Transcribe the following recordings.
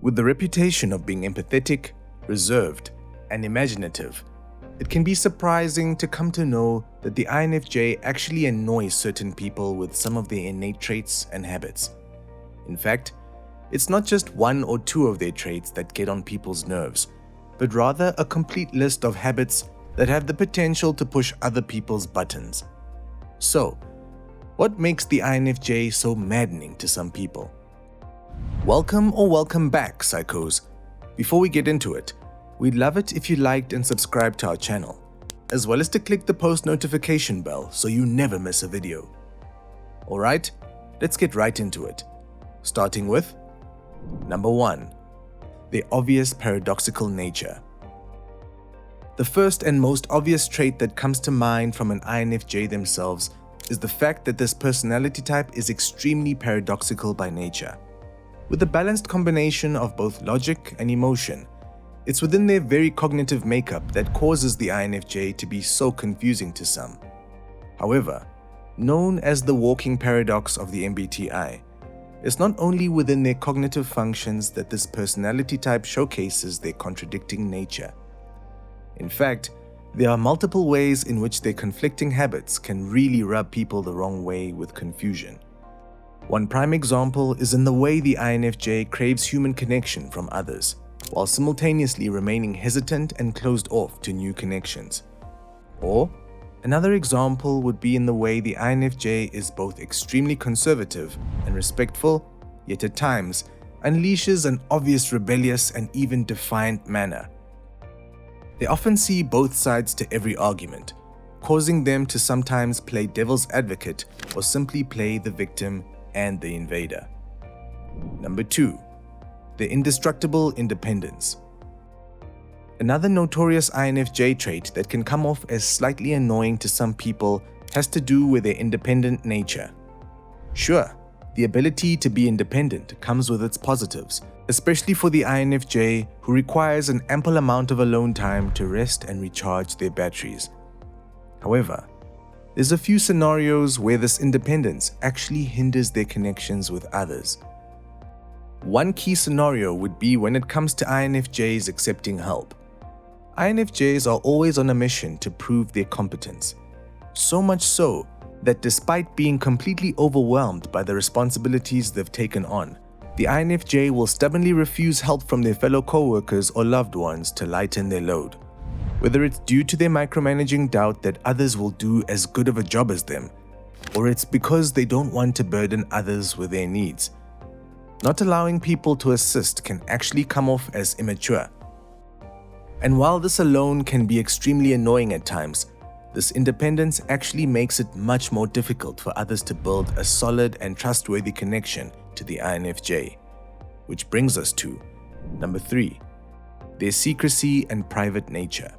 With the reputation of being empathetic, reserved, and imaginative, it can be surprising to come to know that the INFJ actually annoys certain people with some of their innate traits and habits. In fact, it's not just one or two of their traits that get on people's nerves, but rather a complete list of habits that have the potential to push other people's buttons. So, what makes the INFJ so maddening to some people? Welcome or welcome back, psychos. Before we get into it, we'd love it if you liked and subscribed to our channel, as well as to click the post notification bell so you never miss a video. Alright, let's get right into it. Starting with number 1. The obvious paradoxical nature. The first and most obvious trait that comes to mind from an INFJ themselves is the fact that this personality type is extremely paradoxical by nature. With a balanced combination of both logic and emotion, it's within their very cognitive makeup that causes the INFJ to be so confusing to some. However, known as the walking paradox of the MBTI, it's not only within their cognitive functions that this personality type showcases their contradicting nature. In fact, there are multiple ways in which their conflicting habits can really rub people the wrong way with confusion. One prime example is in the way the INFJ craves human connection from others, while simultaneously remaining hesitant and closed off to new connections. Or, another example would be in the way the INFJ is both extremely conservative and respectful, yet at times unleashes an obvious rebellious and even defiant manner. They often see both sides to every argument, causing them to sometimes play devil's advocate or simply play the victim and the invader. Number 2. The indestructible independence. Another notorious INFJ trait that can come off as slightly annoying to some people has to do with their independent nature. Sure, the ability to be independent comes with its positives, especially for the INFJ who requires an ample amount of alone time to rest and recharge their batteries. However, there's a few scenarios where this independence actually hinders their connections with others. One key scenario would be when it comes to INFJs accepting help. INFJs are always on a mission to prove their competence. So much so that despite being completely overwhelmed by the responsibilities they've taken on, the INFJ will stubbornly refuse help from their fellow co-workers or loved ones to lighten their load. Whether it's due to their micromanaging doubt that others will do as good of a job as them, or it's because they don't want to burden others with their needs. Not allowing people to assist can actually come off as immature. And while this alone can be extremely annoying at times, this independence actually makes it much more difficult for others to build a solid and trustworthy connection to the INFJ. Which brings us to number 3. Their secrecy and private nature.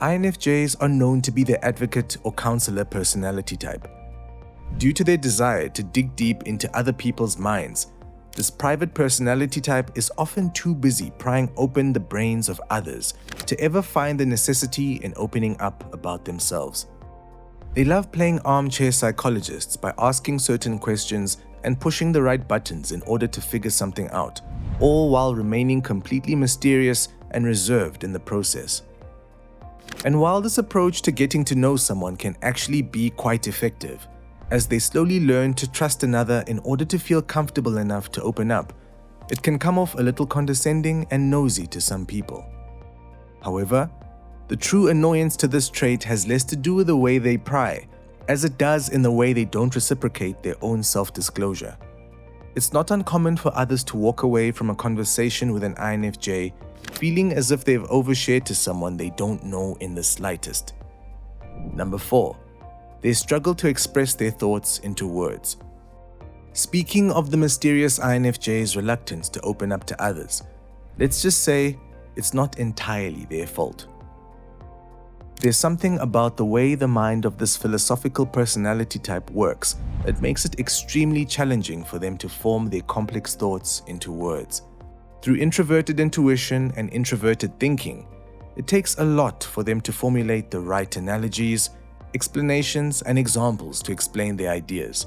INFJs are known to be the advocate or counselor personality type. Due to their desire to dig deep into other people's minds, this private personality type is often too busy prying open the brains of others to ever find the necessity in opening up about themselves. They love playing armchair psychologists by asking certain questions and pushing the right buttons in order to figure something out, all while remaining completely mysterious and reserved in the process. And while this approach to getting to know someone can actually be quite effective, as they slowly learn to trust another in order to feel comfortable enough to open up, it can come off a little condescending and nosy to some people. However, the true annoyance to this trait has less to do with the way they pry, as it does in the way they don't reciprocate their own self-disclosure. It's not uncommon for others to walk away from a conversation with an INFJ feeling as if they've overshared to someone they don't know in the slightest. Number 4. They struggle to express their thoughts into words. Speaking of the mysterious INFJ's reluctance to open up to others, let's just say it's not entirely their fault. There's something about the way the mind of this philosophical personality type works that makes it extremely challenging for them to form their complex thoughts into words. Through introverted intuition and introverted thinking, it takes a lot for them to formulate the right analogies, explanations, and examples to explain their ideas.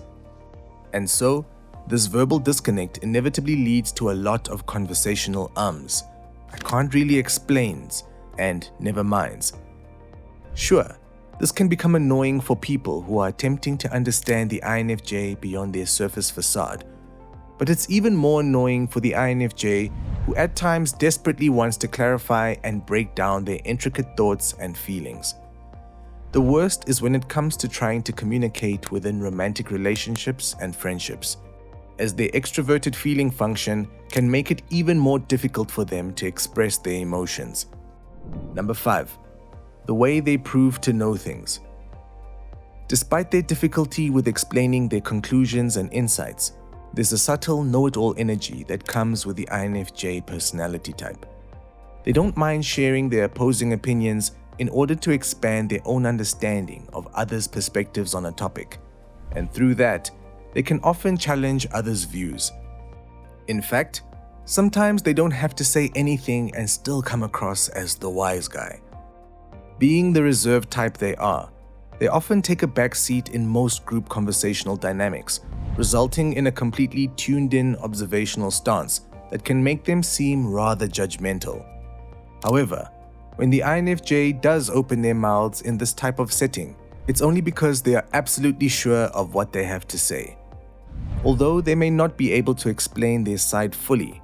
And so, This verbal disconnect inevitably leads to a lot of conversational ums, I can't really explains, and never minds. Sure, this can become annoying for people who are attempting to understand the INFJ beyond their surface facade, but it's even more annoying for the INFJ who at times desperately wants to clarify and break down their intricate thoughts and feelings. The worst is when it comes to trying to communicate within romantic relationships and friendships, as their extroverted feeling function can make it even more difficult for them to express their emotions. Number 5. The way they prove to know things. Despite their difficulty with explaining their conclusions and insights, there's a subtle know-it-all energy that comes with the INFJ personality type. They don't mind sharing their opposing opinions in order to expand their own understanding of others' perspectives on a topic, and through that, they can often challenge others' views. In fact, sometimes they don't have to say anything and still come across as the wise guy. Being the reserved type they often take a back seat in most group conversational dynamics, resulting in a completely tuned-in observational stance that can make them seem rather judgmental. However, when the INFJ does open their mouths in this type of setting, it's only because they are absolutely sure of what they have to say. Although they may not be able to explain their side fully,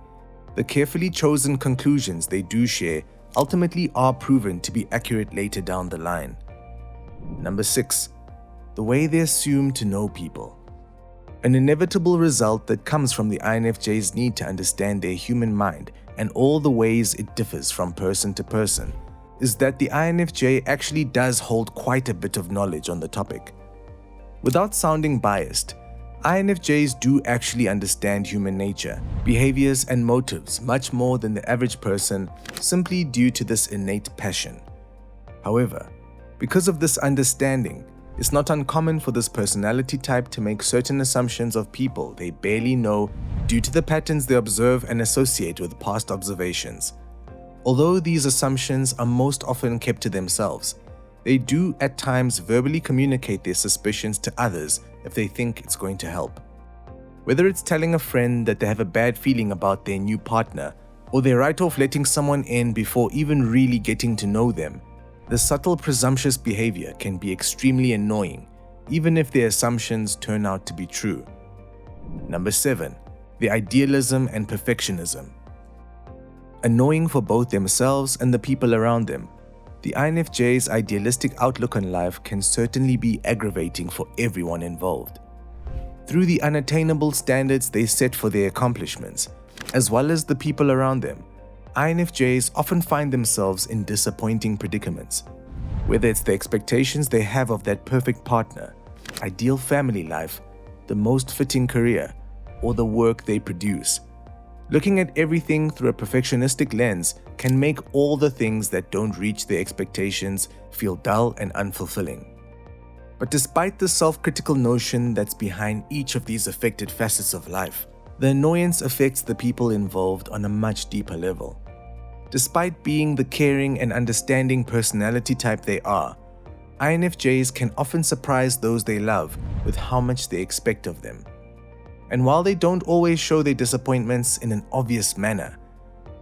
the carefully chosen conclusions they do share ultimately are proven to be accurate later down the line. Number 6. The way they assume to know people. An inevitable result that comes from the INFJ's need to understand their human mind and all the ways it differs from person to person is that the INFJ actually does hold quite a bit of knowledge on the topic. Without sounding biased, INFJs do actually understand human nature, behaviors, and motives much more than the average person simply due to this innate passion. However, because of this understanding, it's not uncommon for this personality type to make certain assumptions of people they barely know due to the patterns they observe and associate with past observations. Although these assumptions are most often kept to themselves, they do at times verbally communicate their suspicions to others if they think it's going to help. Whether it's telling a friend that they have a bad feeling about their new partner, or they write off letting someone in before even really getting to know them, the subtle presumptuous behavior can be extremely annoying, even if their assumptions turn out to be true. Number 7. The idealism and perfectionism. Annoying for both themselves and the people around them, the INFJ's idealistic outlook on life can certainly be aggravating for everyone involved. Through the unattainable standards they set for their accomplishments, as well as the people around them, INFJs often find themselves in disappointing predicaments. Whether it's the expectations they have of that perfect partner, ideal family life, the most fitting career, or the work they produce. Looking at everything through a perfectionistic lens can make all the things that don't reach their expectations feel dull and unfulfilling. But despite the self-critical notion that's behind each of these affected facets of life, the annoyance affects the people involved on a much deeper level. Despite being the caring and understanding personality type they are, INFJs can often surprise those they love with how much they expect of them. And while they don't always show their disappointments in an obvious manner,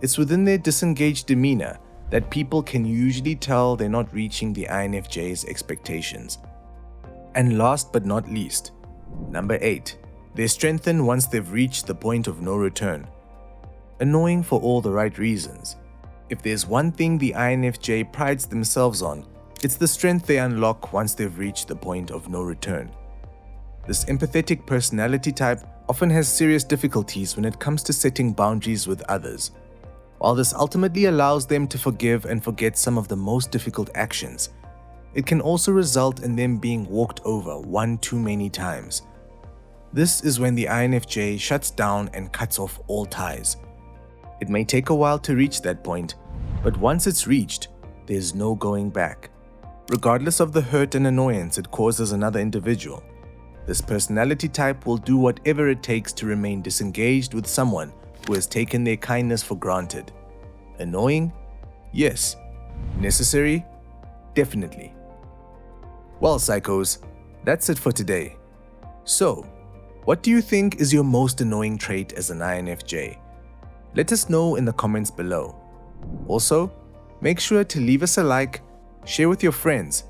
it's within their disengaged demeanour that people can usually tell they're not reaching the INFJ's expectations. And last but not least, number 8. They strengthen once they've reached the point of no return. Annoying for all the right reasons. If there's one thing the INFJ prides themselves on, it's the strength they unlock once they've reached the point of no return. This empathetic personality type often has serious difficulties when it comes to setting boundaries with others. While this ultimately allows them to forgive and forget some of the most difficult actions, it can also result in them being walked over one too many times. This is when the INFJ shuts down and cuts off all ties. It may take a while to reach that point, but once it's reached, there's no going back. Regardless of the hurt and annoyance it causes another individual, this personality type will do whatever it takes to remain disengaged with someone who has taken their kindness for granted. Annoying? Yes. Necessary? Definitely. Well, psychos, that's it for today. So, What do you think is your most annoying trait as an INFJ? Let us know in the comments below. Also, make sure to leave us a like, share with your friends,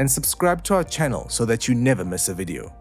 and subscribe to our channel so that you never miss a video.